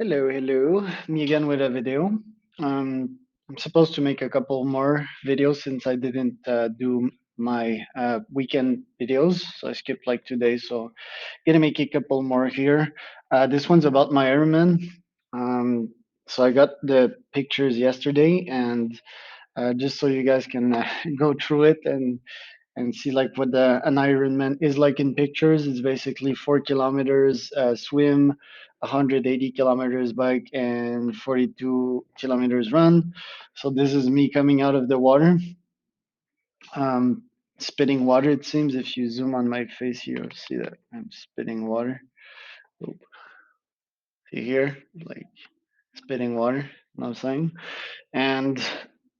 Hello, hello. Me again with a video. I'm supposed to make a couple more videos since I didn't do my weekend videos. So I skipped like 2 days. So gonna make a couple more here. This one's about my Ironman. Um, so I got the pictures yesterday, and just so you guys can go through it and see like what an Ironman is like in pictures. It's basically 4 kilometers swim, 180 kilometers bike, and 42 kilometers run. So this is me coming out of the water, um, spitting water. It seems if you zoom on my face here, you'll see that I'm spitting water. Oh, see here, like spitting water. You know what I'm saying? And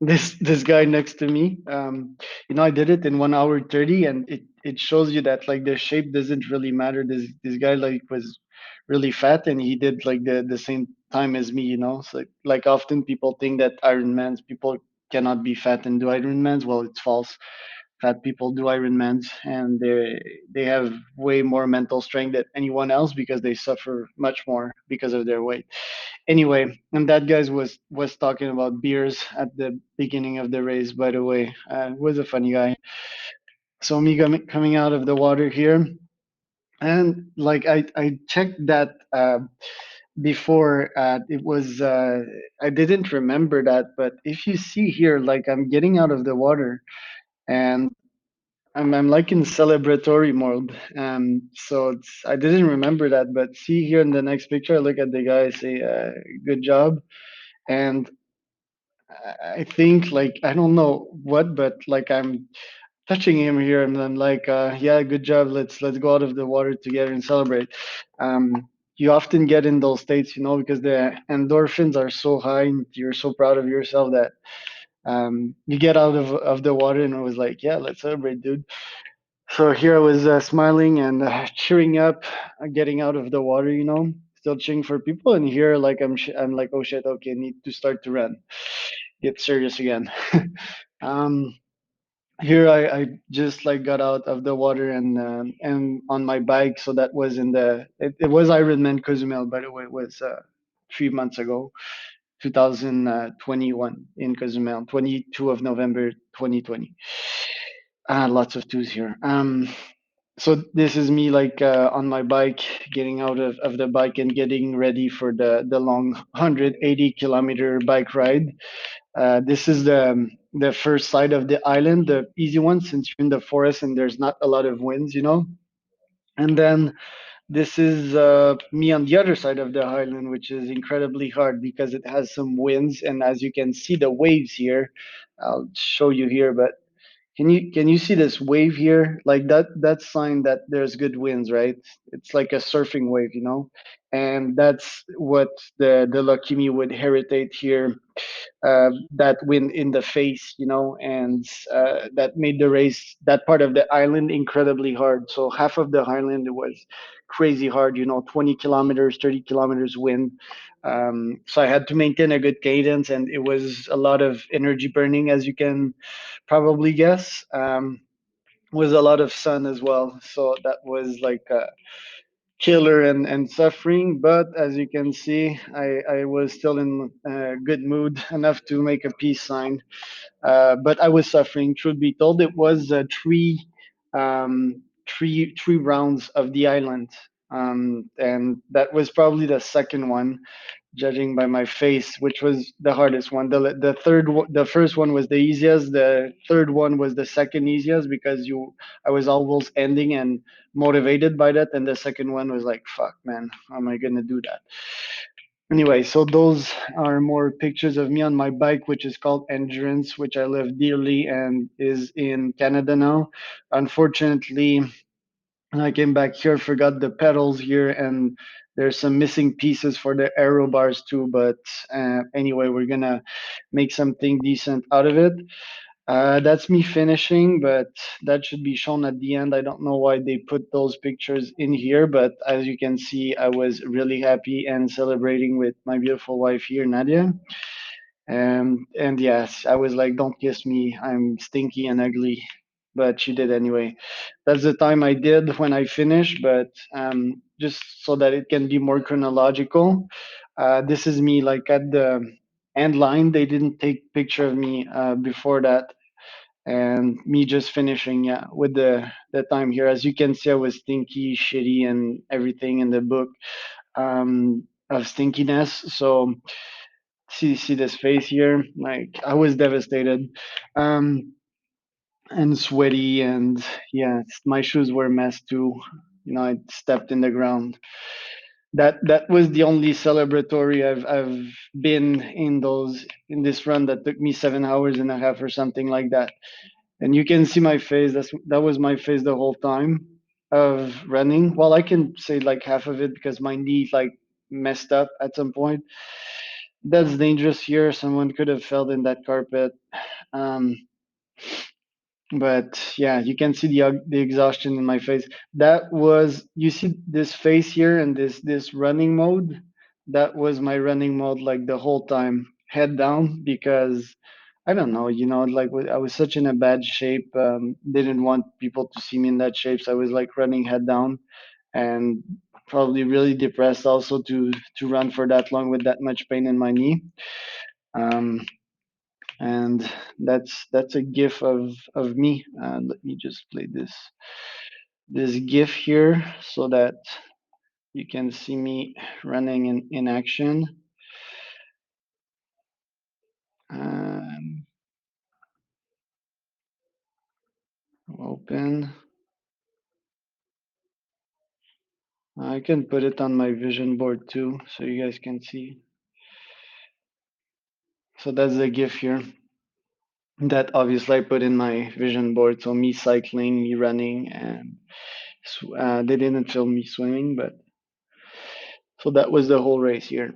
this guy next to me, I did it in 1 hour 30, and it shows you that like the shape doesn't really matter. This guy like was really fat, and he did like the same time as me. So like often people think that Ironmans people cannot be fat and do Ironmans. Well, it's false. Fat people do Ironmans, and they have way more mental strength than anyone else because they suffer much more because of their weight. Anyway, and that guy was talking about beers at the beginning of the race. By the way, was a funny guy. So me coming out of the water here, and like I checked that before. It was I didn't remember that, but if you see here, like I'm getting out of the water and I'm like in celebratory mode. So I didn't remember that, but see here in the next picture, I look at the guy, say, "Good job." And I think like I don't know what, but like I'm touching him here, and I'm like, "Yeah, good job. Let's go out of the water together and celebrate." You often get in those states, because the endorphins are so high, and you're so proud of yourself that you get out of the water, and it was like, "Yeah, let's celebrate, dude." So here I was smiling and cheering up, getting out of the water, still cheering for people. And here, like I'm like, oh shit, okay, need to start to run, get serious again. um, Here I just like got out of the water and on my bike. So that was it was Ironman Cozumel, by the way. It was 3 months ago, 2021 in Cozumel, 22 of November 2020. Lots of twos here. So this is me like on my bike, getting out of the bike and getting ready for the long 180-kilometer bike ride. This is the first side of the island, the easy one, since you're in the forest and there's not a lot of winds. And then this is me on the other side of the island, which is incredibly hard because it has some winds, and as you can see the waves here, I'll show you here, but can you see this wave here? Like that sign that there's good winds, right? It's like a surfing wave. And that's what the Lakimi would heritate here, that wind in the face, and that made the race, that part of the island, incredibly hard. So half of the island was crazy hard, 20 kilometers, 30 kilometers wind. So I had to maintain a good cadence, and it was a lot of energy burning, as you can probably guess. Was a lot of sun as well. So that was like a killer and suffering. But as you can see, I was still in a good mood enough to make a peace sign. But I was suffering. Truth be told, it was three rounds of the island, and that was probably the second one, judging by my face, which was the hardest one. The first one was the easiest. The third one was the second easiest because I was almost ending and motivated by that, and the second one was like, fuck, man, how am I gonna do that? Anyway, so those are more pictures of me on my bike, which is called Endurance, which I love dearly and is in Canada now. Unfortunately, I came back here, forgot the pedals here, and there's some missing pieces for the aero bars too. But anyway, we're gonna make something decent out of it. That's me finishing, but that should be shown at the end. I don't know why they put those pictures in here, but as you can see, I was really happy and celebrating with my beautiful wife here, Nadia. And yes, I was like, "Don't kiss me. I'm stinky and ugly," but she did anyway. That's the time I did when I finished, but just so that it can be more chronological. This is me like at the end line. They didn't take picture of me before that, and me just finishing, yeah, with the time here. As you can see, I was stinky, shitty, and everything in the book of stinkiness. So see this face here, like I was devastated. Um, and sweaty, and yeah, my shoes were a mess too. I stepped in the ground. That was the only celebratory I've been in this run that took me 7 hours and a half or something like that. And you can see my face. That was my face the whole time of running. Well, I can say like half of it because my knee like messed up at some point. That's dangerous here. Someone could have fell in that carpet. Um, but yeah, you can see the exhaustion in my face. That was, you see this face here and this running mode. That was my running mode like the whole time, head down, because I don't know, like I was such in a bad shape. Didn't want people to see me in that shape, so I was like running head down, and probably really depressed also to run for that long with that much pain in my knee. Um, and that's a gif of me. Let me just play this gif here so that you can see me running in action. um, Open. I can put it on my vision board too so you guys can see. So that's the gif here that obviously I put in my vision board. So me cycling, me running, and they didn't film me swimming, but so that was the whole race here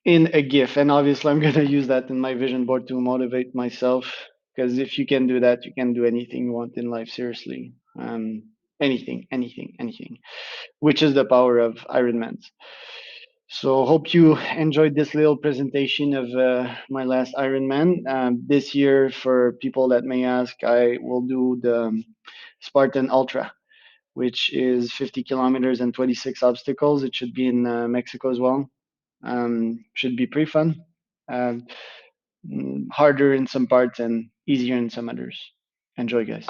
in a GIF. And obviously, I'm going to use that in my vision board to motivate myself. Because if you can do that, you can do anything you want in life, seriously. Anything, anything, anything, which is the power of Ironman. So, hope you enjoyed this little presentation of my last Ironman. This year, for people that may ask, I will do the Spartan Ultra, which is 50 kilometers and 26 obstacles. It should be in Mexico as well. Should be pretty fun. Um, Harder in some parts and easier in some others. Enjoy, guys.